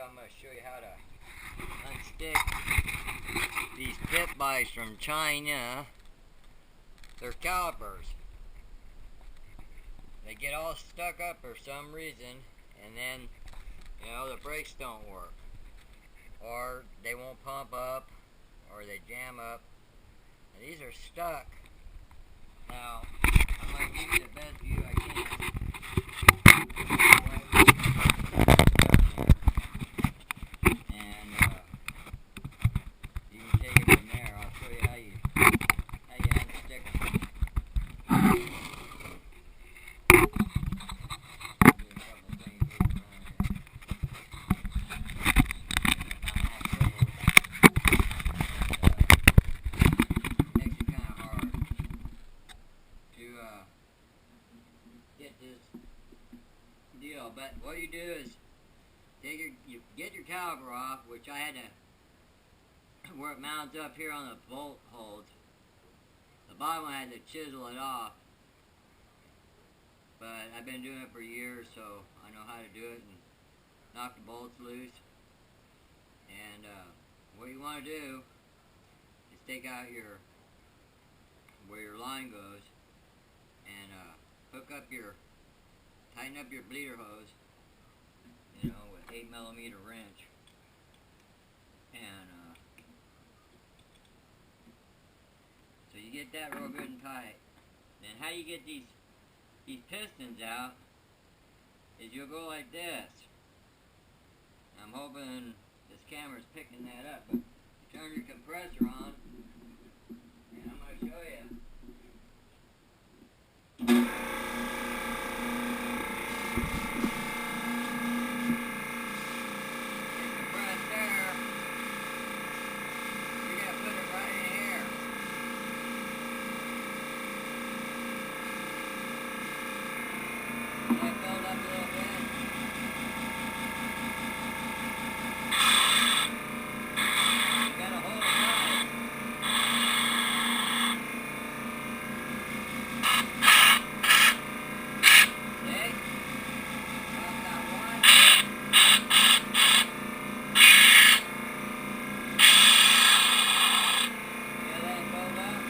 I'm going to show you how to unstick these pit bikes from China. They're calipers. They get all stuck up for some reason, and then, you know, the brakes don't work, or they won't pump up, or they jam up. And these are stuck. Now, I'm going to give you the best view I can. And you can take it from there. I'll show you how you unstick them. Get this deal, but what you do is you get your caliper off, which I had to, where it mounts up here on the bolt holes. The bottom I had to chisel it off, but I've been doing it for years, so I know how to do it and knock the bolts loose. And what you want to do is take out where your line goes and tighten up your bleeder hose, you know, with 8mm wrench. And so you get that real good and tight. Then how you get these pistons out is you'll go like this. I'm hoping this camera's picking that up, but you turn your compressor on, and I'm going to show you. I filled up a little bit. You gotta hold it tight. See? Got that one. Yeah, let it build up.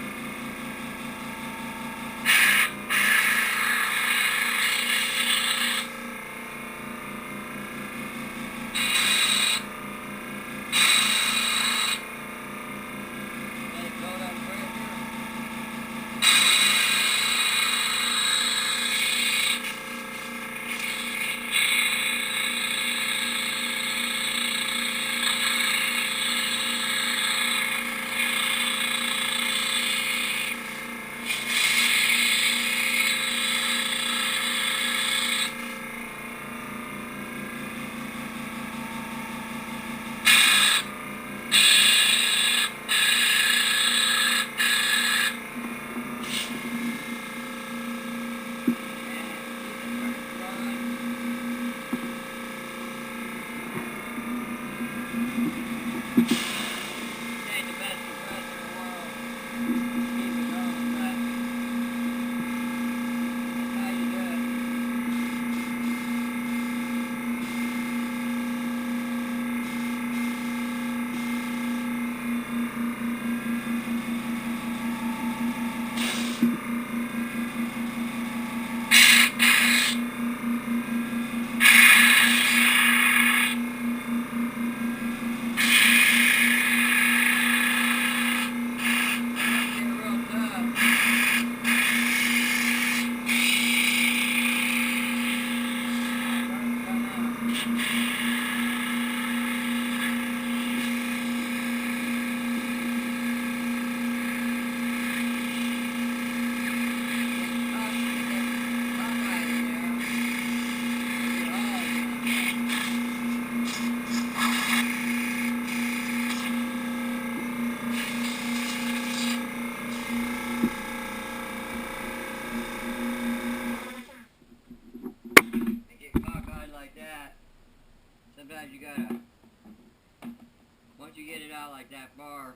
Sometimes you gotta, once you get it out like that far,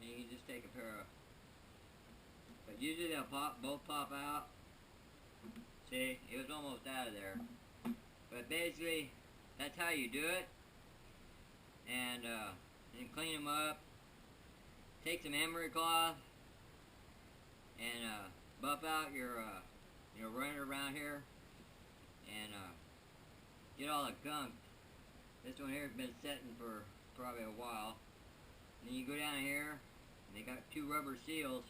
then you can just take a pair of, but usually they'll both pop out. See, it was almost out of there. But basically, that's how you do it. and then clean them up. Take some emery cloth and buff out your, run it around here and get all the gunk. This one here has been setting for probably a while. And then you go down here, and they got 2 rubber seals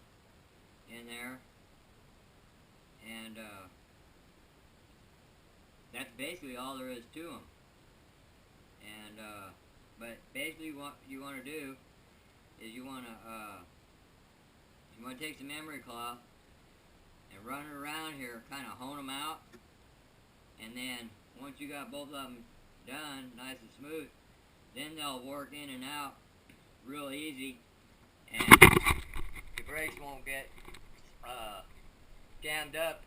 in there, and that's basically all there is to them. And but basically what you want to do is you want to take some emery cloth and run it around here, kind of hone them out, and then once you got both of them done nice and smooth, then they'll work in and out real easy, and your brakes won't get jammed up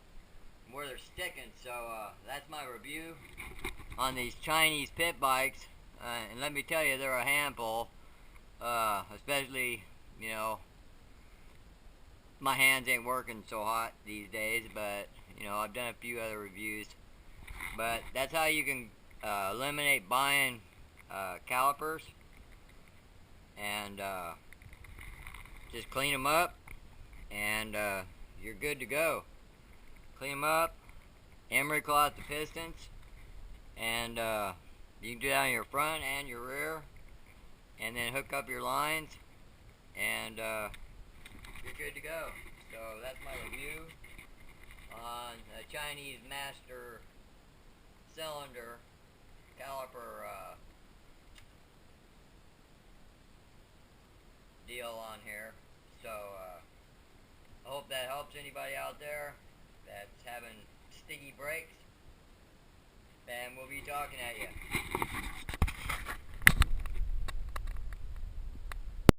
where they're sticking. So that's my review on these Chinese pit bikes, and let me tell you, they're a handful, especially, my hands ain't working so hot these days, but I've done a few other reviews. But that's how you can eliminate buying calipers, and just clean them up, and you're good to go. Clean them up, emery cloth the pistons, and you can do that on your front and your rear, and then hook up your lines, and you're good to go. So that's my review on a Chinese master cylinder caliper deal on here. So I hope that helps anybody out there that's having sticky brakes, and we'll be talking at you.